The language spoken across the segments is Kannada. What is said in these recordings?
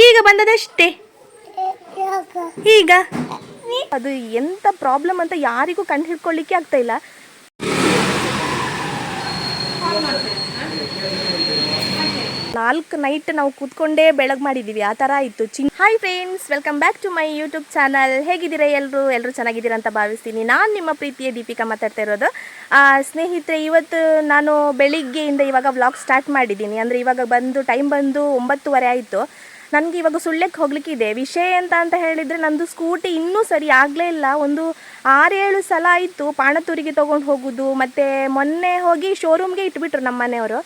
ಈಗ ಬಂದದಷ್ಟೇ. ಈಗ ಅದು ಎಂತ ಪ್ರಾಬ್ಲಮ್ ಅಂತ ಯಾರಿಗೂ ಕಂಡು ಹಿಡ್ಕೊಳ್ಳಿಕ್ಕೆ ಆಗ್ತಾ ಇಲ್ಲ. ನಾಲ್ಕು ನೈಟ್ ನಾವು ಕೂತ್ಕೊಂಡೇ ಬೆಳಗ್ಗೆ ಮಾಡಿದ್ದೀವಿ, ಆ ಥರ ಆಯಿತು. Hi friends, welcome back to my YouTube channel. ಹೇಗಿದ್ದೀರಾ ಎಲ್ಲರೂ ಚೆನ್ನಾಗಿದ್ದೀರಾ ಅಂತ ಭಾವಿಸ್ತೀನಿ. ನಾನು ನಿಮ್ಮ ಪ್ರೀತಿಯ ದೀಪಿಕಾ ಮಾತಾಡ್ತಾ ಇರೋದು. ಸ್ನೇಹಿತರೆ, ಇವತ್ತು ನಾನು ಬೆಳಿಗ್ಗೆಯಿಂದ ಇವಾಗ ವ್ಲಾಗ್ ಸ್ಟಾರ್ಟ್ ಮಾಡಿದ್ದೀನಿ. ಅಂದರೆ ಇವಾಗ ಟೈಮ್ ಬಂದು 9:30 ಆಯಿತು. ನನಗೆ ಇವಾಗ ಸುಳ್ಯಕ್ಕೆ ಹೋಗ್ಲಿಕ್ಕಿದೆ. ವಿಷಯ ಅಂತ ಹೇಳಿದರೆ, ನಂದು ಸ್ಕೂಟಿ ಇನ್ನೂ ಸರಿ ಆಗಲೇ ಇಲ್ಲ. ಒಂದು 6-7 ಸಲ ಆಯಿತು ಪಾಣತೂರಿಗೆ ತೊಗೊಂಡು ಹೋಗೋದು. ಮತ್ತು ಮೊನ್ನೆ ಹೋಗಿ ಶೋರೂಮ್ಗೆ ಇಟ್ಬಿಟ್ರು ನಮ್ಮ ಮನೆಯವರು.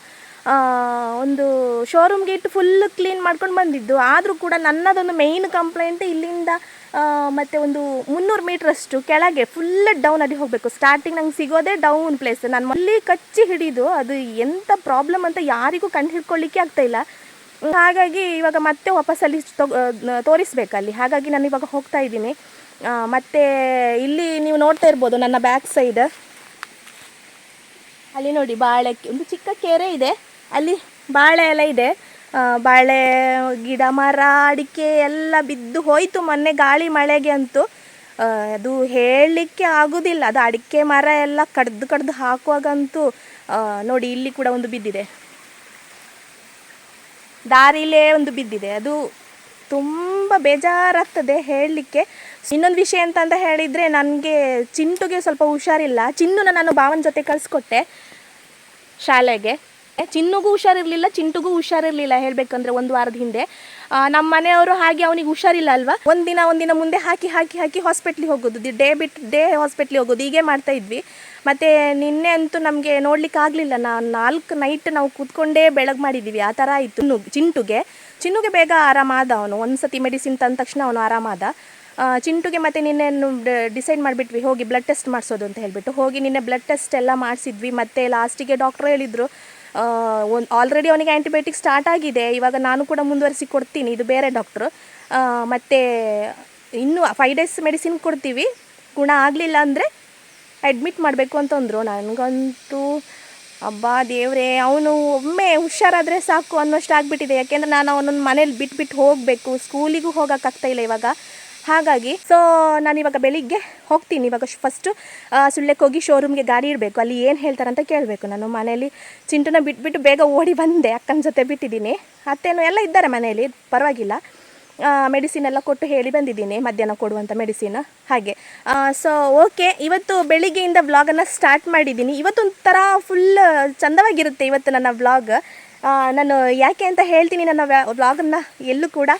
ಒಂದು ಶೋರೂಮ್ಗೆ ಇಟ್ಟು ಫುಲ್ ಕ್ಲೀನ್ ಮಾಡ್ಕೊಂಡು ಬಂದಿದ್ದು. ಆದರೂ ಕೂಡ ನನ್ನದೊಂದು ಮೇಯ್ನ್ ಕಂಪ್ಲೇಂಟ್, ಇಲ್ಲಿಂದ ಮತ್ತು ಒಂದು 300 ಮೀಟ್ರಷ್ಟು ಕೆಳಗೆ ಫುಲ್ ಡೌನ್ ಅಲ್ಲಿ ಹೋಗಬೇಕು. ಸ್ಟಾರ್ಟಿಂಗ್ ನಂಗೆ ಸಿಗೋದೇ ಡೌನ್ ಪ್ಲೇಸ್. ನಾನು ಅಲ್ಲಿ ಕಚ್ಚಿ ಹಿಡಿದು ಅದು ಎಂಥ ಪ್ರಾಬ್ಲಮ್ ಅಂತ ಯಾರಿಗೂ ಕಂಡು ಹಿಡ್ಕೊಳ್ಳಿಕ್ಕೆ ಆಗ್ತಾಯಿಲ್ಲ. ಹಾಗಾಗಿ ಇವಾಗ ಮತ್ತೆ ವಾಪಸ್ಸಲ್ಲಿ ತೋರಿಸ್ಬೇಕಲ್ಲಿ. ಹಾಗಾಗಿ ನಾನು ಇವಾಗ ಹೋಗ್ತಾ ಇದ್ದೀನಿ. ಮತ್ತು ಇಲ್ಲಿ ನೀವು ನೋಡ್ತಾ ಇರ್ಬೋದು ನನ್ನ ಬ್ಯಾಕ್ ಸೈಡ್, ಅಲ್ಲಿ ನೋಡಿ ಬಾಳೆ ಒಂದು ಚಿಕ್ಕ ಕೆರೆ ಇದೆ, ಅಲ್ಲಿ ಬಾಳೆ ಎಲ್ಲ ಇದೆ. ಬಾಳೆ ಗಿಡ, ಮರ, ಅಡಿಕೆ ಎಲ್ಲ ಬಿದ್ದು ಹೋಯಿತು ಮೊನ್ನೆ ಗಾಳಿ ಮಳೆಗೆ ಅಂತೂ. ಅದು ಹೇಳಲಿಕ್ಕೆ ಆಗೋದಿಲ್ಲ. ಅದು ಅಡಿಕೆ ಮರ ಎಲ್ಲ ಕಡ್ದು ಹಾಕುವಾಗಂತೂ ನೋಡಿ, ಇಲ್ಲಿ ಕೂಡ ಒಂದು ಬಿದ್ದಿದೆ, ದಾರಿಲೇ ಒಂದು ಬಿದ್ದಿದೆ. ಅದು ತುಂಬ ಬೇಜಾರಾಗ್ತದೆ ಹೇಳಲಿಕ್ಕೆ. ಇನ್ನೊಂದು ವಿಷಯ ಅಂತ ಹೇಳಿದರೆ, ನನಗೆ ಚಿಂಟುಗೆ ಸ್ವಲ್ಪ ಹುಷಾರಿಲ್ಲ. ಚಿನ್ನೂನ ನಾನು ಭಾವನ ಜೊತೆ ಕಳಿಸ್ಕೊಟ್ಟೆ ಶಾಲೆಗೆ. ಚಿನ್ನುಗೂ ಹುಷಾರಿರಲಿಲ್ಲ, ಚಿಂಟುಗೂ ಹುಷಾರಿರಲಿಲ್ಲ ಹೇಳಬೇಕಂದ್ರೆ 1 ವಾರದ ಹಿಂದೆ. ನಮ್ಮ ಮನೆಯವರು ಹಾಗೆ ಅವನಿಗೆ ಹುಷಾರಿಲ್ಲ ಅಲ್ವಾ, ಒಂದಿನ ಮುಂದೆ ಹಾಕಿ ಹಾಸ್ಪಿಟ್ಲಿಗೆ ಹೋಗೋದು, ಡೇ ಬಿಟ್ಟು ಡೇ ಹಾಸ್ಪಿಟ್ಲಿಗೆ ಹೋಗೋದು, ಹೀಗೆ ಮಾಡ್ತಾಯಿದ್ವಿ. ಮತ್ತು ನಿನ್ನೆ ಅಂತೂ ನಮಗೆ ನೋಡ್ಲಿಕ್ಕೆ ಆಗಲಿಲ್ಲ. 4 ನೈಟ್ ನಾವು ಕೂತ್ಕೊಂಡೇ ಬೆಳಗ್ಗೆ ಮಾಡಿದ್ದೀವಿ, ಆ ಥರ ಆಯಿತು. ಚಿನ್ನುಗೆ ಬೇಗ ಆರಾಮಾದ. ಅವನು ಒಂದು ಸತಿ ಮೆಡಿಸಿನ್ ತಂದ ತಕ್ಷಣ ಅವನು ಆರಾಮಾದ. ಚಿಂಟುಗೆ ಮತ್ತು ನಿನ್ನೆ ಡಿಸೈಡ್ ಮಾಡಿಬಿಟ್ವಿ ಹೋಗಿ ಬ್ಲಡ್ ಟೆಸ್ಟ್ ಮಾಡಿಸೋದು ಅಂತ ಹೇಳಿಬಿಟ್ಟು. ಹೋಗಿ ನಿನ್ನೆ ಬ್ಲಡ್ ಟೆಸ್ಟ್ ಎಲ್ಲ ಮಾಡಿಸಿದ್ವಿ. ಮತ್ತು ಲಾಸ್ಟಿಗೆ ಡಾಕ್ಟ್ರು ಹೇಳಿದರು, ಆಲ್ರೆಡಿ ಅವನಿಗೆ ಆ್ಯಂಟಿಬಯೋಟಿಕ್ ಸ್ಟಾರ್ಟ್ ಆಗಿದೆ, ಇವಾಗ ನಾನು ಕೂಡ ಮುಂದುವರಿಸಿ ಕೊಡ್ತೀನಿ, ಇದು ಬೇರೆ ಡಾಕ್ಟ್ರು. ಮತ್ತು ಇನ್ನೂ 5 ಡೇಸ್ ಮೆಡಿಸಿನ್ ಕೊಡ್ತೀವಿ, ಗುಣ ಆಗಲಿಲ್ಲ ಅಂದರೆ ಅಡ್ಮಿಟ್ ಮಾಡಬೇಕು ಅಂತಂದರು. ನನಗಂತೂ ಅಬ್ಬಾ ದೇವರೇ, ಅವನು ಒಮ್ಮೆ ಹುಷಾರಾದರೆ ಸಾಕು ಅನ್ನೋಷ್ಟು ಆಗಿಬಿಟ್ಟಿದೆ. ಯಾಕೆಂದರೆ ನಾನು ಅವನನ್ನು ಮನೇಲಿ ಬಿಟ್ಟು ಹೋಗಬೇಕು, ಸ್ಕೂಲಿಗೂ ಹೋಗೋಕ್ಕಾಗ್ತಾಯಿಲ್ಲ ಇವಾಗ. ಹಾಗಾಗಿ ನಾನಿವಾಗ ಬೆಳಿಗ್ಗೆ ಹೋಗ್ತೀನಿ. ಇವಾಗ ಫಸ್ಟು ಸುಳ್ಯಕ್ಕೆ ಹೋಗಿ ಶೋರೂಮ್ಗೆ ಗಾಡಿ ಇಡಬೇಕು. ಅಲ್ಲಿ ಏನು ಹೇಳ್ತಾರಂತ ಕೇಳಬೇಕು. ನಾನು ಮನೇಲಿ ಚಿಂಟುನ ಬಿಟ್ಬಿಟ್ಟು ಬೇಗ ಓಡಿ ಬಂದೆ, ಅಕ್ಕನ ಜೊತೆ ಬಿಟ್ಟಿದ್ದೀನಿ. ಅತ್ತೇನೋ ಎಲ್ಲ ಇದ್ದಾರೆ ಮನೆಯಲ್ಲಿ, ಪರವಾಗಿಲ್ಲ. ಮೆಡಿಸಿನ್ ಎಲ್ಲ ಕೊಟ್ಟು ಹೇಳಿ ಬಂದಿದ್ದೀನಿ, ಮಧ್ಯಾಹ್ನ ಕೊಡುವಂಥ ಮೆಡಿಸಿನ್ ಹಾಗೆ. ಓಕೆ, ಇವತ್ತು ಬೆಳಿಗ್ಗೆಯಿಂದ ವ್ಲಾಗನ್ನು ಸ್ಟಾರ್ಟ್ ಮಾಡಿದ್ದೀನಿ. ಇವತ್ತೊಂಥರ ಫುಲ್ ಚಂದವಾಗಿರುತ್ತೆ ಇವತ್ತು ನನ್ನ ವ್ಲಾಗ್. ನಾನು ಯಾಕೆ ಅಂತ ಹೇಳ್ತೀನಿ, ನನ್ನ ವ್ಲಾಗನ್ನು ಎಲ್ಲೂ ಕೂಡ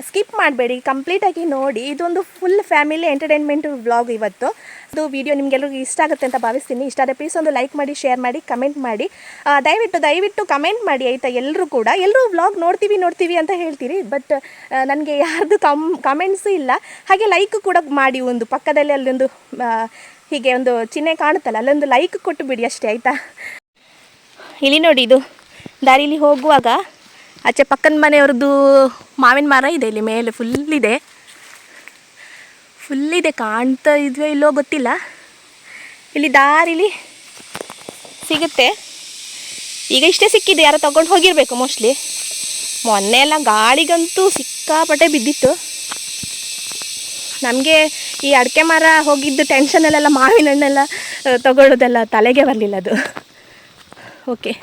ಸ್ಕಿಪ್ ಮಾಡಬೇಡಿ, ಕಂಪ್ಲೀಟಾಗಿ ನೋಡಿ. ಇದೊಂದು ಫುಲ್ ಫ್ಯಾಮಿಲಿ ಎಂಟರ್ಟೈನ್ಮೆಂಟ್ ವ್ಲಾಗ್ ಇವತ್ತು. ಅದು ವಿಡಿಯೋ ನಿಮಗೆಲ್ಲರಿಗೂ ಇಷ್ಟ ಆಗುತ್ತೆ ಅಂತ ಭಾವಿಸ್ತೀನಿ. ಇಷ್ಟ ಆದರೆ ಪ್ಲೀಸ್ ಒಂದು ಲೈಕ್ ಮಾಡಿ, ಶೇರ್ ಮಾಡಿ, ಕಮೆಂಟ್ ಮಾಡಿ. ದಯವಿಟ್ಟು ಕಮೆಂಟ್ ಮಾಡಿ ಆಯಿತಾ. ಎಲ್ಲರೂ ವ್ಲಾಗ್ ನೋಡ್ತೀವಿ ಅಂತ ಹೇಳ್ತೀರಿ, ಬಟ್ ನನಗೆ ಯಾರ್ದು ಕಮೆಂಟ್ಸು ಇಲ್ಲ. ಹಾಗೆ ಲೈಕ್ ಕೂಡ ಮಾಡಿ. ಒಂದು ಪಕ್ಕದಲ್ಲಿ ಅಲ್ಲೊಂದು ಹೀಗೆ ಒಂದು ಚಿಹ್ನೆ ಕಾಣುತ್ತಲ್ಲ, ಅಲ್ಲೊಂದು ಲೈಕ್ ಕೊಟ್ಟು ಬಿಡಿ ಅಷ್ಟೇ ಆಯಿತಾ. ಇಲ್ಲಿ ನೋಡಿ, ಇದು ದಾರಿಲಿ ಹೋಗುವಾಗ ಆಚೆ ಪಕ್ಕದ ಮನೆಯವ್ರದ್ದು ಮಾವಿನ ಮರ ಇದೆ, ಇಲ್ಲಿ ಮೇಲೆ ಫುಲ್ ಇದೆ, ಕಾಣ್ತಾ ಇದ್ವೋ ಇಲ್ಲೋ ಗೊತ್ತಿಲ್ಲ. ಇಲ್ಲಿ ದಾರಿಲಿ ಸಿಗುತ್ತೆ. ಈಗ ಇಷ್ಟೇ ಸಿಕ್ಕಿದೆ, ಯಾರೋ ತಗೊಂಡು ಹೋಗಿರಬೇಕು ಮೋಸ್ಟ್ಲಿ. ಮೊನ್ನೆ ಎಲ್ಲ ಗಾಳಿಗಂತೂ ಸಿಕ್ಕಾಪಟ್ಟೆ ಬಿದ್ದಿತ್ತು. ನಮಗೆ ಈ ಅಡಿಕೆ ಮರ ಹೋಗಿದ್ದು ಟೆನ್ಷನಲ್ಲೆಲ್ಲ ಮಾವಿನ ಹಣ್ಣೆಲ್ಲ ತಗೊಳ್ಳೋದೆಲ್ಲ ತಲೆಗೆ ಬರಲಿಲ್ಲ ಅದು. ಓಕೆ,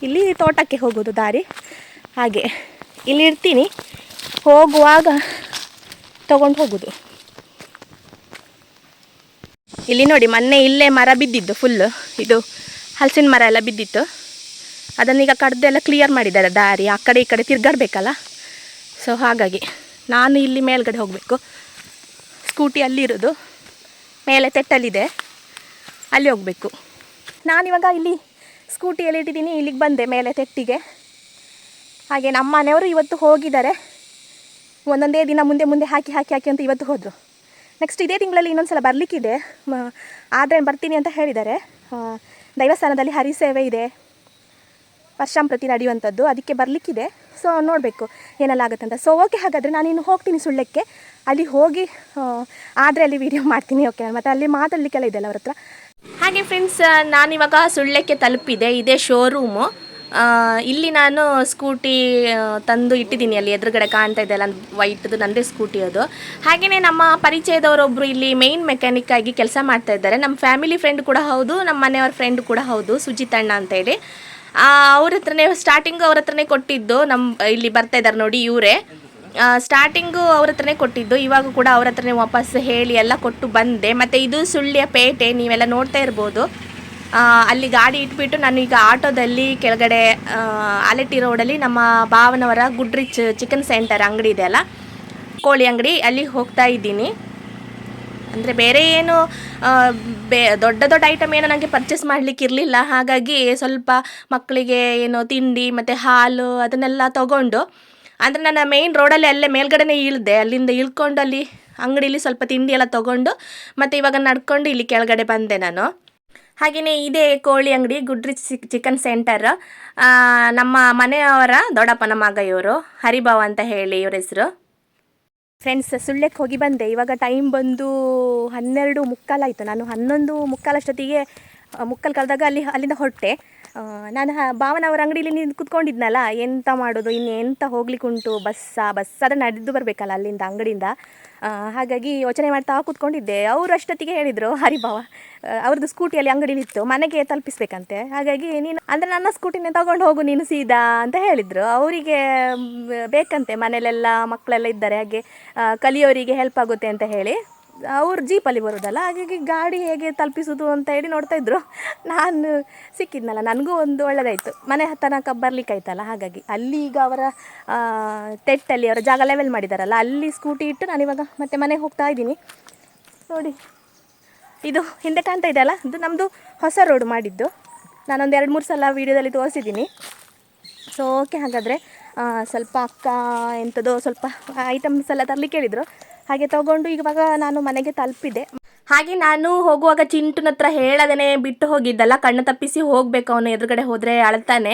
ಇಲ್ಲಿ ತೋಟಕ್ಕೆ ಹೋಗೋದು ದಾರಿ, ಹಾಗೆ ಇಲ್ಲಿ ಇರ್ತೀನಿ, ಹೋಗುವಾಗ ತಗೊಂಡು ಹೋಗೋದು. ಇಲ್ಲಿ ನೋಡಿ, ಮೊನ್ನೆ ಇಲ್ಲೇ ಮರ ಬಿದ್ದಿದ್ದು ಫುಲ್ಲು, ಇದು ಹಲಸಿನ ಮರ ಎಲ್ಲ ಬಿದ್ದಿತ್ತು. ಅದನ್ನೀಗ ಕಡ್ದೆಲ್ಲ ಕ್ಲಿಯರ್ ಮಾಡಿದ್ದಾರೆ. ದಾರಿ ಆ ಕಡೆ ಈ ಕಡೆ ತಿರ್ಗಾಡಬೇಕಲ್ಲ, ಹಾಗಾಗಿ ನಾನು ಇಲ್ಲಿ ಮೇಲ್ಗಡೆ ಹೋಗಬೇಕು. ಸ್ಕೂಟಿ ಅಲ್ಲಿರೋದು, ಮೇಲೆ ತೆಟ್ಟಲ್ಲಿದೆ, ಅಲ್ಲಿ ಹೋಗಬೇಕು. ನಾನಿವಾಗ ಇಲ್ಲಿ ಸ್ಕೂಟಿಯಲ್ಲಿ ಇಟ್ಟಿದ್ದೀನಿ, ಇಲ್ಲಿಗೆ ಬಂದೆ ಮೇಲೆ ತೆಟ್ಟಿಗೆ. ಹಾಗೆ ನಮ್ಮ ಮನೆಯವರು ಇವತ್ತು ಹೋಗಿದ್ದಾರೆ. ಒಂದೊಂದೇ ದಿನ ಮುಂದೆ ಹಾಕಿ ಅಂತ ಇವತ್ತು ಹೋದರು. ನೆಕ್ಸ್ಟ್ ಇದೇ ತಿಂಗಳಲ್ಲಿ ಇನ್ನೊಂದು ಸಲ ಬರಲಿಕ್ಕಿದೆ, ಆದರೆ ಬರ್ತೀನಿ ಅಂತ ಹೇಳಿದ್ದಾರೆ. ದೈವಸ್ಥಾನದಲ್ಲಿ ಹರಿಸೇವೆ ಇದೆ, ವರ್ಷಾಂಪ್ರತಿ ನಡೆಯುವಂಥದ್ದು, ಅದಕ್ಕೆ ಬರಲಿಕ್ಕಿದೆ. ನೋಡಬೇಕು ಏನೆಲ್ಲ ಆಗುತ್ತಂತ. ಓಕೆ, ಹಾಗಾದರೆ ನಾನಿನ್ನು ಹೋಗ್ತೀನಿ ಸುಳ್ಯಕ್ಕೆ. ಅಲ್ಲಿ ಹೋಗಿ ಆದರೆ ಅಲ್ಲಿ ವೀಡಿಯೋ ಮಾಡ್ತೀನಿ. ಓಕೆ, ಮತ್ತು ಅಲ್ಲಿ ಮಾತಾಡಲಿಕ್ಕೆಲ್ಲ ಇದೆಯಲ್ಲ ಅವ್ರ ಹತ್ರ. ಹಾಗೆ ಫ್ರೆಂಡ್ಸ್, ನಾನಿವಾಗ ಸುಳ್ಯಕ್ಕೆ ತಲುಪಿದೆ. ಇದೇ ಶೋರೂಮು. ಇಲ್ಲಿ ನಾನು ಸ್ಕೂಟಿ ತಂದು ಇಟ್ಟಿದ್ದೀನಿ, ಅಲ್ಲಿ ಎದುರುಗಡೆ ಕಾಣ್ತಾ ಇದೆ ಅಲ್ಲ ವೈಟ್ದು ನನ್ನದೇ ಸ್ಕೂಟಿ ಅದು. ಹಾಗೆಯೇ ನಮ್ಮ ಪರಿಚಯದವರೊಬ್ಬರು ಇಲ್ಲಿ ಮೇಯ್ನ್ ಮೆಕ್ಯಾನಿಕ್ ಆಗಿ ಕೆಲಸ ಮಾಡ್ತಾ ಇದ್ದಾರೆ. ನಮ್ಮ ಫ್ಯಾಮಿಲಿ ಫ್ರೆಂಡ್ ಕೂಡ ಹೌದು, ನಮ್ಮ ಮನೆಯವ್ರ ಫ್ರೆಂಡ್ ಕೂಡ ಹೌದು, ಸುಜಿತಣ್ಣ ಅಂತೇಳಿ. ಅವ್ರ ಹತ್ರನೇ ಸ್ಟಾರ್ಟಿಂಗು ಅವ್ರ ಹತ್ರನೇ ಕೊಟ್ಟಿದ್ದು. ಇಲ್ಲಿ ಬರ್ತಾ ಇದ್ದಾರೆ ನೋಡಿ ಇವರೇ. ಸ್ಟಾರ್ಟಿಂಗು ಅವ್ರ ಹತ್ರನೇ ಕೊಟ್ಟಿದ್ದು, ಇವಾಗ ಕೂಡ ಅವ್ರ ಹತ್ರನೇ ವಾಪಸ್ ಹೇಳಿ ಎಲ್ಲ ಕೊಟ್ಟು ಬಂದೆ. ಮತ್ತು ಇದು ಸುಳ್ಯ ಪೇಟೆ, ನೀವೆಲ್ಲ ನೋಡ್ತಾ ಇರ್ಬೋದು. ಅಲ್ಲಿ ಗಾಡಿ ಇಟ್ಬಿಟ್ಟು ನಾನು ಈಗ ಆಟೋದಲ್ಲಿ ಕೆಳಗಡೆ ಆಲೆಟ್ಟಿ ರೋಡಲ್ಲಿ ನಮ್ಮ ಭಾವನವರ ಗುಡ್ ರಿಚ್ ಚಿಕನ್ ಸೆಂಟರ್ ಅಂಗಡಿ ಇದೆ ಅಲ್ಲ, ಕೋಳಿ ಅಂಗಡಿ, ಅಲ್ಲಿ ಹೋಗ್ತಾ ಇದ್ದೀನಿ. ಅಂದರೆ ಬೇರೆ ಏನು ದೊಡ್ಡ ದೊಡ್ಡ ಐಟಮ್ ಏನೋ ನನಗೆ ಪರ್ಚೇಸ್ ಮಾಡಲಿಕ್ಕೆ ಇರಲಿಲ್ಲ. ಹಾಗಾಗಿ ಸ್ವಲ್ಪ ಮಕ್ಕಳಿಗೆ ಏನೋ ತಿಂಡಿ ಮತ್ತು ಹಾಲು ಅದನ್ನೆಲ್ಲ ತೊಗೊಂಡು, ಅಂದರೆ ನನ್ನ ಮೇಯ್ನ್ ರೋಡಲ್ಲಿ ಅಲ್ಲೇ ಮೇಲ್ಗಡೆನೇ ಇಳಿದೆ. ಅಲ್ಲಿಂದ ಇಳ್ಕೊಂಡು ಅಲ್ಲಿ ಅಂಗಡೀಲಿ ಸ್ವಲ್ಪ ತಿಂಡಿ ಎಲ್ಲ ತೊಗೊಂಡು ಮತ್ತು ಇವಾಗ ನಡ್ಕೊಂಡು ಇಲ್ಲಿ ಕೆಳಗಡೆ ಬಂದೆ ನಾನು. ಹಾಗೆಯೇ ಇದೇ ಕೋಳಿ ಅಂಗಡಿ ಗುಡ್ ರಿಚ್ ಚಿಕನ್ ಸೆಂಟರ್. ನಮ್ಮ ಮನೆಯವರ ದೊಡ್ಡಪ್ಪನ ಮಗ ಇವರು, ಹರಿಭಾವ ಅಂತ ಹೇಳಿ ಇವ್ರ ಹೆಸರು. ಫ್ರೆಂಡ್ಸ್, ಸುಳ್ಯಕ್ಕೆ ಹೋಗಿ ಬಂದೆ. ಇವಾಗ ಟೈಮ್ ಬಂದು 12:15 ಆಯಿತು. ನಾನು 11:15 ಅಷ್ಟೊತ್ತಿಗೆ ಮುಕ್ಕಲ್ ಕಳೆದಾಗ ಅಲ್ಲಿಂದ ಹೊರಟೆ. ನಾನು ಭಾವನವರ ಅಂಗಡಿಯಲ್ಲಿ ಕೂತ್ಕೊಂಡಿದ್ನಲ್ಲ, ಎಂತ ಮಾಡೋದು, ಇನ್ನು ಎಂತ ಹೋಗ್ಲಿಕ್ಕೆ ಉಂಟು, ಬಸ್ ಆದರೆ ನಡೆದು ಬರಬೇಕಲ್ಲ ಅಲ್ಲಿಂದ ಅಂಗಡಿಯಿಂದ. ಹಾಗಾಗಿ ಯೋಚನೆ ಮಾಡ್ತಾ ಕೂತ್ಕೊಂಡಿದ್ದೆ. ಅವರು ಅಷ್ಟೊತ್ತಿಗೆ ಹೇಳಿದರು, ಹರಿಭಾವ ಅವ್ರದ್ದು ಸ್ಕೂಟಿಯಲ್ಲಿ ಅಂಗಡಿಲಿತ್ತು, ಮನೆಗೆ ತಲುಪಿಸ್ಬೇಕಂತೆ. ಹಾಗಾಗಿ ನೀನು ಅಂದರೆ ನನ್ನ ಸ್ಕೂಟಿನೇ ತೊಗೊಂಡು ಹೋಗು ನೀನು ಸೀದಾ ಅಂತ ಹೇಳಿದರು. ಅವರಿಗೆ ಬೇಕಂತೆ, ಮನೇಲೆಲ್ಲ ಮಕ್ಕಳೆಲ್ಲ ಇದ್ದಾರೆ, ಹಾಗೆ ಕಲಿಯೋರಿಗೆ ಹೆಲ್ಪ್ ಆಗುತ್ತೆ ಅಂತ ಹೇಳಿ ಅವ್ರು ಜೀಪಲ್ಲಿ ಬರೋದಲ್ಲ. ಹಾಗಾಗಿ ಗಾಡಿ ಹೇಗೆ ತಲುಪಿಸೋದು ಅಂತ ಹೇಳಿ ನೋಡ್ತಾಯಿದ್ರು. ನಾನು ಸಿಕ್ಕಿದ್ನಲ್ಲ, ನನಗೂ ಒಂದು ಒಳ್ಳೆದಾಯಿತು, ಮನೆ ತನಕ ಬರಲಿಕ್ಕಾಯ್ತಲ್ಲ. ಹಾಗಾಗಿ ಅಲ್ಲಿ ಈಗ ಅವರ ತೆಟ್ಟಲ್ಲಿ ಅವರ ಜಾಗ ಲೆವೆಲ್ ಮಾಡಿದಾರಲ್ಲ, ಅಲ್ಲಿ ಸ್ಕೂಟಿ ಇಟ್ಟು ನಾನಿವಾಗ ಮತ್ತೆ ಮನೆಗೆ ಹೋಗ್ತಾ ಇದ್ದೀನಿ. ನೋಡಿ, ಇದು ಹಿಂದೆ ಕಾಣ್ತಾ ಇದೆ ಅಲ್ಲ, ಇದು ನಮ್ಮದು ಹೊಸ ರೋಡ್ ಮಾಡಿದ್ದು. ನಾನೊಂದು 2-3 ಸಲ ವೀಡಿಯೋದಲ್ಲಿ ತೋರಿಸಿದ್ದೀನಿ. ಸೊ ಓಕೆ, ಹಾಗಾದರೆ ಸ್ವಲ್ಪ ಅಕ್ಕ ಎಂಥದೋ ಸ್ವಲ್ಪ ಐಟಮ್ಸ್ ಎಲ್ಲ ತರಲಿಕ್ಕೆ ಹೇಳಿದರು. ಹಾಗೆ ತೊಗೊಂಡು ಇವಾಗ ನಾನು ಮನೆಗೆ ತಲುಪಿದೆ. ಹಾಗೆ ನಾನು ಹೋಗುವಾಗ ಚಿಂಟುನ ಹತ್ರ ಹೇಳದೇ ಬಿಟ್ಟು ಹೋಗಿದ್ದಲ್ಲ, ಕಣ್ಣು ತಪ್ಪಿಸಿ ಹೋಗಬೇಕು. ಅವನು ಎದುರುಗಡೆ ಹೋದರೆ ಅಳ್ತಾನೆ.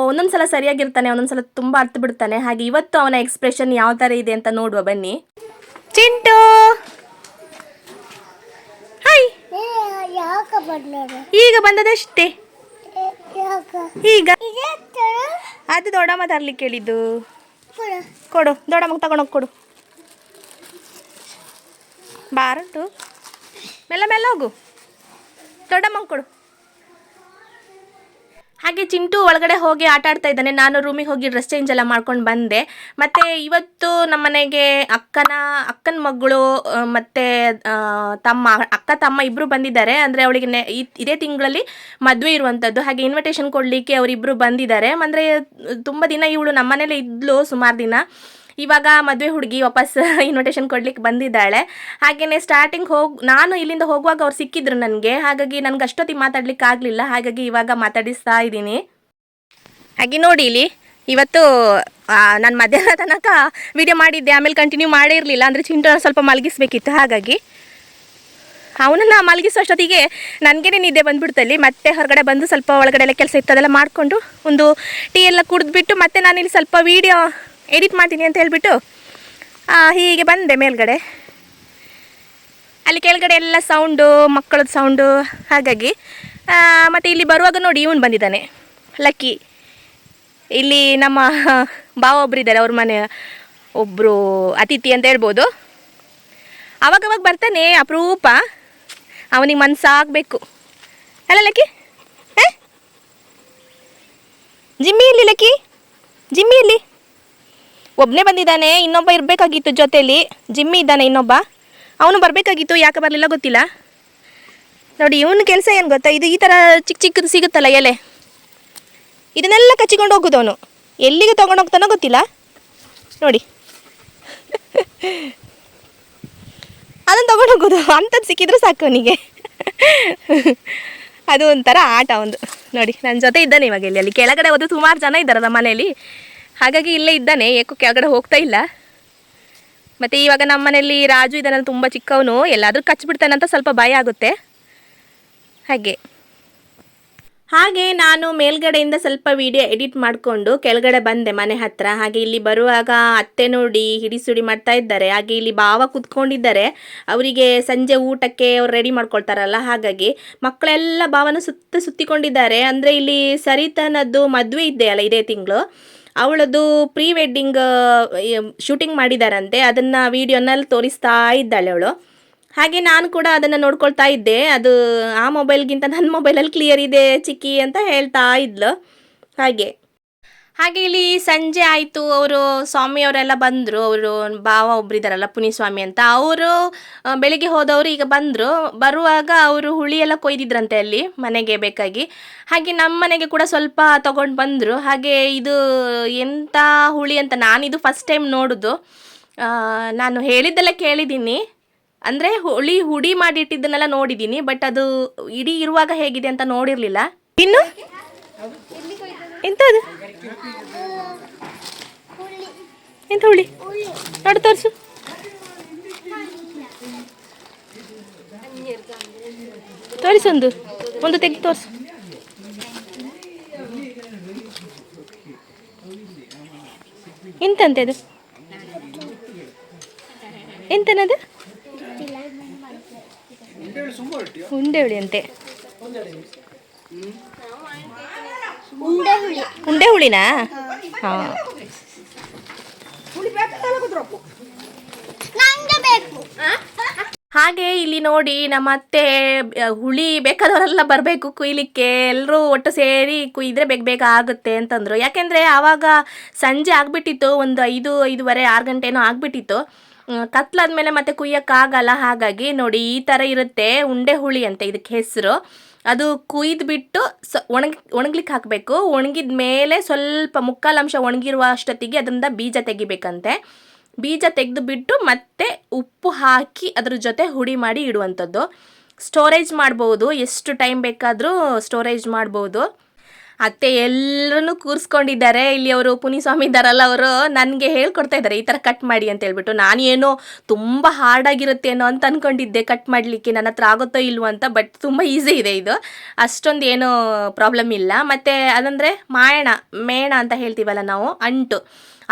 ಒಂದೊಂದು ಸಲ ಸರಿಯಾಗಿರ್ತಾನೆ, ಒಂದೊಂದು ಸಲ ತುಂಬ ಅರ್ಥ ಬಿಡ್ತಾನೆ. ಹಾಗೆ ಇವತ್ತು ಅವನ ಎಕ್ಸ್ಪ್ರೆಷನ್ ಯಾವ ಥರ ಇದೆ ಅಂತ ನೋಡುವ ಬನ್ನಿ. ಚಿಂಟು, ಹಾಯ್. ಈಗ ಬಂದದಷ್ಟೇ. ಈಗ ಅದು ದೊಡ್ಡಮ್ಮ ತರಲಿಕ್ಕೆ ಹೇಳಿದ್ದು. ಕೊಡು, ದೊಡ್ಡಮ್ಮಗೆ ತಗೊಂಡೋಗಿ ಕೊಡು. ಬಾರಟ್ಟು, ಮೆಲ್ಲ ಮೆಲ್ಲ ಹೋಗು, ದೊಡ್ಡಮ್ಮಂಗೆ ಕೊಡು. ಹಾಗೆ ಚಿಂಟು ಒಳಗಡೆ ಹೋಗಿ ಆಟ ಆಡ್ತಾ ಇದ್ದಾನೆ. ನಾನು ರೂಮಿಗೆ ಹೋಗಿ ಡ್ರೆಸ್ ಚೇಂಜ್ ಎಲ್ಲ ಮಾಡ್ಕೊಂಡು ಬಂದೆ. ಮತ್ತು ಇವತ್ತು ನಮ್ಮ ಮನೆಗೆ ಅಕ್ಕನ ಮಗಳು ಮತ್ತು ಅಕ್ಕ ತಮ್ಮ ಇಬ್ಬರು ಬಂದಿದ್ದಾರೆ. ಅಂದರೆ ಅವಳಿಗೆ ಇದೇ ತಿಂಗಳಲ್ಲಿ ಮದುವೆ ಇರುವಂಥದ್ದು. ಹಾಗೆ ಇನ್ವಿಟೇಷನ್ ಕೊಡಲಿಕ್ಕೆ ಅವರಿಬ್ಬರು ಬಂದಿದ್ದಾರೆ. ಅಂದರೆ ತುಂಬ ದಿನ ಇವಳು ನಮ್ಮ ಮನೇಲಿ ಇದ್ಲು, ಸುಮಾರು ದಿನ. ಇವಾಗ ಮದುವೆ ಹುಡುಗಿ ವಾಪಸ್ ಇನ್ವಿಟೇಷನ್ ಕೊಡ್ಲಿಕ್ಕೆ ಬಂದಿದ್ದಾಳೆ. ಹಾಗೆಯೇ ನಾನು ಇಲ್ಲಿಂದ ಹೋಗುವಾಗ ಅವ್ರು ಸಿಕ್ಕಿದ್ರು ನನಗೆ. ಹಾಗಾಗಿ ನನಗೆ ಅಷ್ಟೊತ್ತಿಗೆ ಮಾತಾಡ್ಲಿಕ್ಕೆ ಆಗಲಿಲ್ಲ. ಹಾಗಾಗಿ ಇವಾಗ ಮಾತಾಡಿಸ್ತಾ ಇದ್ದೀನಿ. ಹಾಗೆ ನೋಡಿ, ಇಲ್ಲಿ ಇವತ್ತು ನಾನು ಮಧ್ಯಾಹ್ನ ತನಕ ವಿಡಿಯೋ ಮಾಡಿದ್ದೆ, ಆಮೇಲೆ ಕಂಟಿನ್ಯೂ ಮಾಡೇ ಇರಲಿಲ್ಲ. ಅಂದರೆ ಚಿಂಟು ಸ್ವಲ್ಪ ಮಲಗಿಸ್ಬೇಕಿತ್ತು. ಹಾಗಾಗಿ ಅವನನ್ನು ಮಲಗಿಸೋ ಅಷ್ಟೊತ್ತಿಗೆ ನನಗೇನೆ ನಿದ್ದೆ ಬಂದುಬಿಡ್ತಲ್ಲಿ. ಮತ್ತೆ ಹೊರಗಡೆ ಬಂದು ಸ್ವಲ್ಪ ಒಳಗಡೆ ಎಲ್ಲ ಕೆಲಸ ಇತ್ತದೆಲ್ಲ ಮಾಡಿಕೊಂಡು ಒಂದು ಟೀ ಎಲ್ಲ ಕುಡಿದ್ಬಿಟ್ಟು ಮತ್ತೆ ನಾನಿಲ್ಲಿ ಸ್ವಲ್ಪ ವೀಡಿಯೋ ಎಡಿಟ್ ಮಾಡ್ತೀನಿ ಅಂತ ಹೇಳಿಬಿಟ್ಟು ಹೀಗೆ ಬಂದೆ ಮೇಲ್ಗಡೆ. ಅಲ್ಲಿ ಕೆಳಗಡೆ ಎಲ್ಲ ಸೌಂಡು, ಮಕ್ಕಳದ್ದು ಸೌಂಡು. ಹಾಗಾಗಿ ಮತ್ತು ಇಲ್ಲಿ ಬರುವಾಗ ನೋಡಿ, ಇವನು ಬಂದಿದ್ದಾನೆ, ಲಕ್ಕಿ. ಇಲ್ಲಿ ನಮ್ಮ ಭಾವ ಒಬ್ಬರಿದ್ದಾರೆ, ಅವ್ರ ಮನೆ ಒಬ್ಬರು ಅತಿಥಿ ಅಂತ ಹೇಳ್ಬೋದು. ಅವಾಗವಾಗ ಬರ್ತಾನೆ, ಅಪರೂಪ. ಅವನಿಗೆ ಮನಸ್ಸಾಗಬೇಕು ಅಲ್ಲ ಲಕ್ಕಿ? ಜಿಮ್ಮಿ ಇಲ್ಲಿ, ಲಕ್ಕಿ ಜಿಮ್ಮಿ ಇಲ್ಲಿ ಒಬ್ಬನೇ ಬಂದಿದ್ದಾನೆ. ಇನ್ನೊಬ್ಬ ಇರಬೇಕಾಗಿತ್ತು ಜೊತೆಯಲ್ಲಿ, ಜಿಮ್ಮಿ ಇದ್ದಾನೆ ಇನ್ನೊಬ್ಬ, ಅವನು ಬರಬೇಕಾಗಿತ್ತು, ಯಾಕೆ ಬರಲಿಲ್ಲ ಗೊತ್ತಿಲ್ಲ. ನೋಡಿ, ಇವನು ಕೆಲಸ ಏನು ಗೊತ್ತಾ, ಇದು ಈ ಥರ ಚಿಕ್ಕ ಚಿಕ್ಕದು ಸಿಗುತ್ತಲ್ಲ ಎಲೆ, ಇದನ್ನೆಲ್ಲ ಕಚ್ಚಿಕೊಂಡು ಹೋಗೋದು ಅವನು. ಎಲ್ಲಿಗೆ ತೊಗೊಂಡೋಗ್ತಾನೋ ಗೊತ್ತಿಲ್ಲ. ನೋಡಿ ಅದನ್ನು ತೊಗೊಂಡು ಹೋಗೋದು, ಅಂಥದ್ದು ಸಿಕ್ಕಿದ್ರೆ ಸಾಕು ಅವನಿಗೆ. ಅದು ಒಂಥರ ಆಟ ಒಂದು. ನೋಡಿ, ನನ್ನ ಜೊತೆ ಇದ್ದಾನೆ ಇವಾಗ. ಅಲ್ಲಿ ಕೆಳಗಡೆ ಹೋದು ಸುಮಾರು ಜನ ಇದ್ದಾರಲ್ಲ ಮನೆಯಲ್ಲಿ, ಹಾಗಾಗಿ ಇಲ್ಲೇ ಇದ್ದಾನೆ, ಏಕೋ ಕೆಳಗಡೆ ಹೋಗ್ತಾ ಇಲ್ಲ. ಮತ್ತು ಇವಾಗ ನಮ್ಮ ಮನೆಯಲ್ಲಿ ರಾಜು ಇದ್ದಾನಲ್ಲ, ತುಂಬ ಚಿಕ್ಕವನು, ಎಲ್ಲಾದರೂ ಕಚ್ಚಿಬಿಡ್ತಾನಂತ ಸ್ವಲ್ಪ ಭಯ ಆಗುತ್ತೆ. ಹಾಗೆ ಹಾಗೆ ನಾನು ಮೇಲ್ಗಡೆಯಿಂದ ಸ್ವಲ್ಪ ವಿಡಿಯೋ ಎಡಿಟ್ ಮಾಡಿಕೊಂಡು ಕೆಳಗಡೆ ಬಂದೆ ಮನೆ ಹತ್ರ. ಹಾಗೆ ಇಲ್ಲಿ ಬರುವಾಗ ಅತ್ತೆ ನೋಡಿ ಹಿಡಿಸುಡಿ ಮಾಡ್ತಾ ಇದ್ದಾರೆ. ಹಾಗೆ ಇಲ್ಲಿ ಭಾವ ಕೂತ್ಕೊಂಡಿದ್ದಾರೆ, ಅವರಿಗೆ ಸಂಜೆ ಊಟಕ್ಕೆ ಅವ್ರು ರೆಡಿ ಮಾಡ್ಕೊಳ್ತಾರಲ್ಲ, ಹಾಗಾಗಿ ಮಕ್ಕಳೆಲ್ಲ ಭಾವನ ಸುತ್ತಿಕೊಂಡಿದ್ದಾರೆ. ಅಂದರೆ ಇಲ್ಲಿ ಸರಿತನದ್ದು ಮದುವೆ ಇದ್ದೆ ಅಲ್ಲ ಇದೇ ತಿಂಗಳು, ಅವಳದು ಪ್ರೀ ವೆಡ್ಡಿಂಗ್ ಶೂಟಿಂಗ್ ಮಾಡಿದಾರಂತೆ. ಅದನ್ನು ವಿಡಿಯೋನಲ್ಲಿ ತೋರಿಸ್ತಾ ಇದ್ದಾಳೆ ಅವಳು. ಹಾಗೆ ನಾನು ಕೂಡ ಅದನ್ನು ನೋಡ್ಕೊಳ್ತಾ ಇದ್ದೆ. ಅದು ಆ ಮೊಬೈಲ್ಗಿಂತ ನನ್ನ ಮೊಬೈಲಲ್ಲಿ ಕ್ಲಿಯರ್ ಇದೆ ಚಿಕ್ಕಿ ಅಂತ ಹೇಳ್ತಾ ಇದ್ಲು. ಹಾಗೆ ಇಲ್ಲಿ ಸಂಜೆ ಆಯಿತು, ಅವರು ಸ್ವಾಮಿಯವರೆಲ್ಲ ಬಂದರು. ಅವರು ಭಾವ ಒಬ್ಬರಿದ್ದಾರಲ್ಲ ಪುನಿಸ್ವಾಮಿ ಅಂತ, ಅವರು ಬೆಳಿಗ್ಗೆ ಹೋದವರು ಈಗ ಬಂದರು. ಬರುವಾಗ ಅವರು ಹುಳಿ ಎಲ್ಲ ಕೊಯ್ದಿದ್ರಂತೆ ಅಲ್ಲಿ ಮನೆಗೆ ಬೇಕಾಗಿ. ಹಾಗೆ ನಮ್ಮ ಮನೆಗೆ ಕೂಡ ಸ್ವಲ್ಪ ತೊಗೊಂಡು ಬಂದರು. ಹಾಗೆ ಇದು ಎಂಥ ಹುಳಿ ಅಂತ ನಾನಿದು ಫಸ್ಟ್ ಟೈಮ್ ನೋಡೋದು. ನಾನು ಹೇಳಿದ್ದೆಲ್ಲ ಕೇಳಿದ್ದೀನಿ, ಅಂದರೆ ಹುಡಿ ಮಾಡಿಟ್ಟಿದ್ದನ್ನೆಲ್ಲ ನೋಡಿದ್ದೀನಿ, ಬಟ್ ಅದು ಇಡೀ ಇರುವಾಗ ಹೇಗಿದೆ ಅಂತ ನೋಡಿರಲಿಲ್ಲ. ಇನ್ನು ಎಂಥದ್ದು ಎಂಥ ಹುಳಿ ನೋಡಿ ತೋರಿಸು. ತೋರಿಸೊಂದು ಒಂದು ತೆಗೆದು ತೋರಿಸು. ಎಂತಂತೆ ಅದು, ಎಂತನದು? ಉಂಡೆ ಹುಳಿ ಅಂತೆ. ಉಂಡೆ ಹುಳಿನಾ? ಹಾಂ. ಹಾಗೆ ಇಲ್ಲಿ ನೋಡಿ ನಮ್ಮ ಅತ್ತೆ ಹುಳಿ ಬೇಕಾದವರೆಲ್ಲ ಬರಬೇಕು ಕುಯ್ಲಿಕ್ಕೆ, ಎಲ್ಲರೂ ಒಟ್ಟು ಸೇರಿ ಕುಯ್ದರೆ ಬೇಗ ಆಗುತ್ತೆ ಅಂತಂದರು. ಯಾಕೆಂದರೆ ಆವಾಗ ಸಂಜೆ ಆಗಿಬಿಟ್ಟಿತ್ತು, ಒಂದು 5:30 6 ಗಂಟೆನೋ ಆಗಿಬಿಟ್ಟಿತ್ತು. ಕತ್ಲಾದ್ಮೇಲೆ ಮತ್ತೆ ಕುಯ್ಯೋಕ್ಕಾಗಲ್ಲ. ಹಾಗಾಗಿ ನೋಡಿ ಈ ಥರ ಇರುತ್ತೆ ಉಂಡೆ ಹುಳಿ ಅಂತ ಇದಕ್ಕೆ ಹೆಸರು. ಅದು ಕುಯ್ದುಬಿಟ್ಟು ಒಣಗ್ಲಿಕ್ಕೆ ಹಾಕಬೇಕು. ಒಣಗಿದ ಮೇಲೆ ಸ್ವಲ್ಪ ಮುಕ್ಕಾಲಂಶ ಒಣಗಿರುವ ಅಷ್ಟೊತ್ತಿಗೆ ಅದರಿಂದ ಬೀಜ ತೆಗಿಬೇಕಂತೆ. ಬೀಜ ತೆಗೆದುಬಿಟ್ಟು ಮತ್ತೆ ಉಪ್ಪು ಹಾಕಿ ಅದ್ರ ಜೊತೆ ಹುಡಿ ಮಾಡಿ ಇಡುವಂಥದ್ದು. ಸ್ಟೋರೇಜ್ ಮಾಡ್ಬೋದು, ಎಷ್ಟು ಟೈಮ್ ಬೇಕಾದರೂ ಸ್ಟೋರೇಜ್ ಮಾಡ್ಬೋದು. ಅತ್ತೆ ಎಲ್ಲರೂ ಕೂರಿಸ್ಕೊಂಡಿದ್ದಾರೆ. ಇಲ್ಲಿ ಅವರು ಪುನಿಸ್ವಾಮಿ ಇದ್ದಾರಲ್ಲ, ಅವರು ನನಗೆ ಹೇಳ್ಕೊಡ್ತಾ ಇದ್ದಾರೆ ಈ ಥರ ಕಟ್ ಮಾಡಿ ಅಂತ ಹೇಳ್ಬಿಟ್ಟು. ನಾನು ಏನೋ ತುಂಬ ಹಾರ್ಡಾಗಿರುತ್ತೇನೋ ಅಂತ ಅಂದ್ಕೊಂಡಿದ್ದೆ ಕಟ್ ಮಾಡಲಿಕ್ಕೆ, ನನ್ನ ಹತ್ರ ಆಗುತ್ತೋ ಇಲ್ವೋ ಅಂತ. ಬಟ್ ತುಂಬ ಈಸಿ ಇದೆ ಇದು, ಅಷ್ಟೊಂದು ಏನೂ ಪ್ರಾಬ್ಲಮ್ ಇಲ್ಲ. ಮತ್ತು ಅದಂದರೆ ಮೇಣ ಅಂತ ಹೇಳ್ತೀವಲ್ಲ ನಾವು,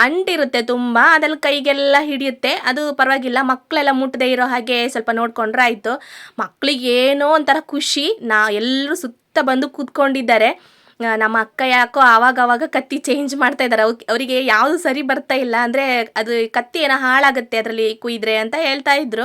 ಅಂಟಿರುತ್ತೆ ತುಂಬ, ಅದ್ರಲ್ಲಿ ಕೈಗೆಲ್ಲ ಹಿಡಿಯುತ್ತೆ. ಅದು ಪರವಾಗಿಲ್ಲ, ಮಕ್ಕಳೆಲ್ಲ ಮುಟ್ಟದೇ ಇರೋ ಹಾಗೆ ಸ್ವಲ್ಪ ನೋಡಿಕೊಂಡ್ರೆ ಆಯಿತು. ಮಕ್ಕಳಿಗೆ ಏನೋ ಒಂಥರ ಖುಷಿ. ಎಲ್ಲರೂ ಸುತ್ತ ಬಂದು ಕೂತ್ಕೊಂಡಿದ್ದಾರೆ. ನಮ್ಮ ಅಕ್ಕ ಯಾಕೋ ಆವಾಗವಾಗ ಕತ್ತಿ ಚೇಂಜ್ ಮಾಡ್ತಾ ಇದ್ದಾರೆ. ಅವರಿಗೆ ಯಾವುದು ಸರಿ ಬರ್ತಾ ಇಲ್ಲ, ಅಂದರೆ ಅದು ಕತ್ತಿ ಏನೋ ಹಾಳಾಗುತ್ತೆ ಅದರಲ್ಲಿ ಕುಯ್ದರೆ ಅಂತ ಹೇಳ್ತಾ ಇದ್ರು.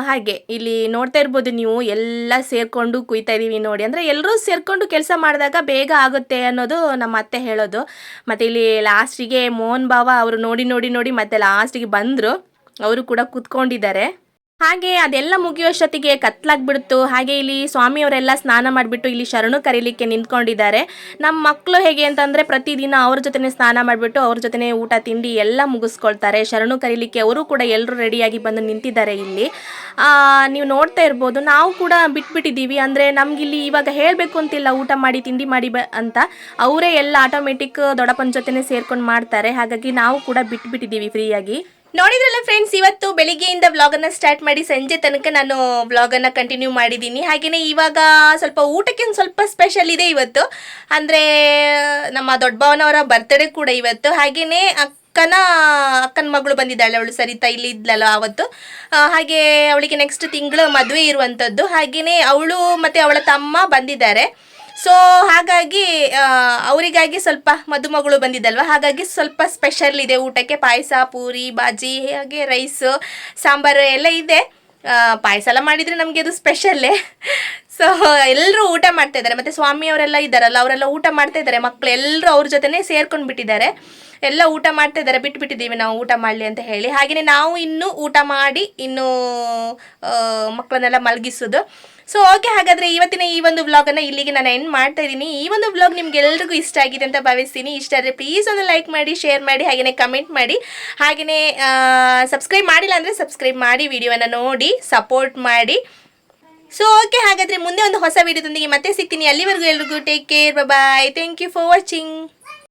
ಹಾಗೆ ಇಲ್ಲಿ ನೋಡ್ತಾ ಇರ್ಬೋದು ನೀವು, ಎಲ್ಲ ಸೇರಿಕೊಂಡು ಕುಯ್ತಾ ಇದ್ದೀವಿ ನೋಡಿ. ಅಂದರೆ ಎಲ್ಲರೂ ಸೇರಿಕೊಂಡು ಕೆಲಸ ಮಾಡಿದಾಗ ಬೇಗ ಆಗುತ್ತೆ ಅನ್ನೋದು ನಮ್ಮ ಅತ್ತೆ ಹೇಳೋದು. ಮತ್ತು ಇಲ್ಲಿ ಲಾಸ್ಟಿಗೆ ಮೋಹನ್ ಭಾವ ಅವರು ನೋಡಿ ಮತ್ತೆ ಲಾಸ್ಟಿಗೆ ಬಂದರು, ಅವರು ಕೂಡ ಕೂತ್ಕೊಂಡಿದ್ದಾರೆ. ಹಾಗೆ ಅದೆಲ್ಲ ಮುಗಿಯೋಷ್ಟೊತ್ತಿಗೆ ಕತ್ಲಾಗ್ಬಿಡ್ತು. ಹಾಗೆ ಇಲ್ಲಿ ಸ್ವಾಮಿಯವರೆಲ್ಲ ಸ್ನಾನ ಮಾಡಿಬಿಟ್ಟು ಇಲ್ಲಿ ಶರಣು ಕರೀಲಿಕ್ಕೆ ನಿಂತ್ಕೊಂಡಿದ್ದಾರೆ. ನಮ್ಮ ಮಕ್ಕಳು ಹೇಗೆ ಅಂತಂದರೆ ಪ್ರತಿದಿನ ಅವ್ರ ಜೊತೆನೇ ಸ್ನಾನ ಮಾಡಿಬಿಟ್ಟು ಅವ್ರ ಜೊತೆನೇ ಊಟ ತಿಂಡಿ ಎಲ್ಲ ಮುಗಿಸ್ಕೊಳ್ತಾರೆ. ಶರಣು ಕರೀಲಿಕ್ಕೆ ಅವರು ಕೂಡ ಎಲ್ಲರೂ ರೆಡಿಯಾಗಿ ಬಂದು ನಿಂತಿದ್ದಾರೆ ಇಲ್ಲಿ. ನೀವು ನೋಡ್ತಾ ಇರ್ಬೋದು, ನಾವು ಕೂಡ ಬಿಟ್ಬಿಟ್ಟಿದ್ದೀವಿ. ಅಂದರೆ ನಮಗಿಲ್ಲಿ ಇವಾಗ ಹೇಳಬೇಕು ಅಂತಿಲ್ಲ ಊಟ ಮಾಡಿ ತಿಂಡಿ ಮಾಡಿ ಅಂತ, ಅವರೇ ಎಲ್ಲ ಆಟೋಮೆಟಿಕ್ ದೊಡ್ಡಪ್ಪನ ಜೊತೆನೇ ಸೇರ್ಕೊಂಡು ಮಾಡ್ತಾರೆ. ಹಾಗಾಗಿ ನಾವು ಕೂಡ ಬಿಟ್ಬಿಟ್ಟಿದ್ದೀವಿ ಫ್ರೀಯಾಗಿ. ನೋಡಿದ್ರಲ್ಲ ಫ್ರೆಂಡ್ಸ್, ಇವತ್ತು ಬೆಳಿಗ್ಗೆಯಿಂದ ವ್ಲಾಗನ್ನು ಸ್ಟಾರ್ಟ್ ಮಾಡಿ ಸಂಜೆ ತನಕ ನಾನು ವ್ಲಾಗನ್ನು ಕಂಟಿನ್ಯೂ ಮಾಡಿದ್ದೀನಿ. ಹಾಗೆಯೇ ಇವಾಗ ಸ್ವಲ್ಪ ಊಟಕ್ಕೆ ಸ್ವಲ್ಪ ಸ್ಪೆಷಲ್ ಇದೆ ಇವತ್ತು. ಅಂದರೆ ನಮ್ಮ ದೊಡ್ಡಭವನವರ ಬರ್ತ್ಡೇ ಕೂಡ ಇವತ್ತು. ಹಾಗೆಯೇ ಅಕ್ಕನ ಮಗಳು ಬಂದಿದ್ದಾಳೆ, ಅವಳು ಸರಿತಾ ಇಲ್ಲಿ ಇದ್ಲಲ್ಲ ಅವತ್ತು. ಹಾಗೆ ಅವಳಿಗೆ ನೆಕ್ಸ್ಟ್ ತಿಂಗಳು ಮದುವೆ ಇರುವಂಥದ್ದು. ಹಾಗೆಯೇ ಅವಳು ಮತ್ತು ಅವಳ ತಮ್ಮ ಬಂದಿದ್ದಾರೆ. ಸೊ ಹಾಗಾಗಿ ಅವರಿಗಾಗಿ ಸ್ವಲ್ಪ ಮದುಮಗಳು ಬಂದಿದ್ದಲ್ವ, ಹಾಗಾಗಿ ಸ್ವಲ್ಪ ಸ್ಪೆಷಲ್ ಇದೆ ಊಟಕ್ಕೆ. ಪಾಯಸ, ಪೂರಿ, ಬಾಜಿ, ಹಾಗೆ ರೈಸು, ಸಾಂಬಾರು ಎಲ್ಲ ಇದೆ. ಪಾಯಸ ಎಲ್ಲ ಮಾಡಿದರೆ ನಮಗೆ ಅದು ಸ್ಪೆಷಲ್ಲೇ. ಸೊ ಎಲ್ಲರೂ ಊಟ ಮಾಡ್ತಾ ಇದ್ದಾರೆ. ಮತ್ತು ಸ್ವಾಮಿಯವರೆಲ್ಲ ಇದ್ದಾರಲ್ಲ, ಅವರೆಲ್ಲ ಊಟ ಮಾಡ್ತಾ ಇದ್ದಾರೆ. ಮಕ್ಕಳು ಎಲ್ಲರೂ ಅವ್ರ ಜೊತೆನೇ ಸೇರ್ಕೊಂಡು ಬಿಟ್ಟಿದ್ದಾರೆ. ಎಲ್ಲ ಊಟ ಮಾಡ್ತಾ ಇದ್ದಾರೆ, ಬಿಟ್ಟಿದ್ದೀವಿ ನಾವು ಊಟ ಮಾಡಲಿ ಅಂತ ಹೇಳಿ. ಹಾಗೆಯೇ ನಾವು ಇನ್ನೂ ಊಟ ಮಾಡಿ ಇನ್ನೂ ಮಕ್ಕಳನ್ನೆಲ್ಲ ಮಲಗಿಸೋದು. ಸೊ ಓಕೆ, ಹಾಗಾದರೆ ಇವತ್ತಿನ ಈ ಒಂದು ವ್ಲಾಗನ್ನು ಇಲ್ಲಿಗೆ ನಾನು ಎಂಡ್ ಮಾಡ್ತಾ ಇದ್ದೀನಿ. ಈ ಒಂದು ವ್ಲಾಗ್ ನಿಮ್ಗೆಲ್ರಿಗೂ ಇಷ್ಟ ಆಗಿದೆ ಅಂತ ಭಾವಿಸ್ತೀನಿ. ಇಷ್ಟ ಆದರೆ ಪ್ಲೀಸ್ ಒಂದು ಲೈಕ್ ಮಾಡಿ, ಶೇರ್ ಮಾಡಿ, ಹಾಗೆಯೇ ಕಮೆಂಟ್ ಮಾಡಿ. ಹಾಗೆಯೇ ಸಬ್ಸ್ಕ್ರೈಬ್ ಮಾಡಿಲ್ಲ ಅಂದರೆ ಸಬ್ಸ್ಕ್ರೈಬ್ ಮಾಡಿ, ವಿಡಿಯೋವನ್ನು ನೋಡಿ ಸಪೋರ್ಟ್ ಮಾಡಿ. ಸೊ ಓಕೆ, ಹಾಗಾದರೆ ಮುಂದೆ ಒಂದು ಹೊಸ ವಿಡಿಯೋದೊಂದಿಗೆ ಮತ್ತೆ ಸಿಗ್ತೀನಿ. ಅಲ್ಲಿವರೆಗೂ ಎಲ್ರಿಗೂ take care, bye. Thank you for watching.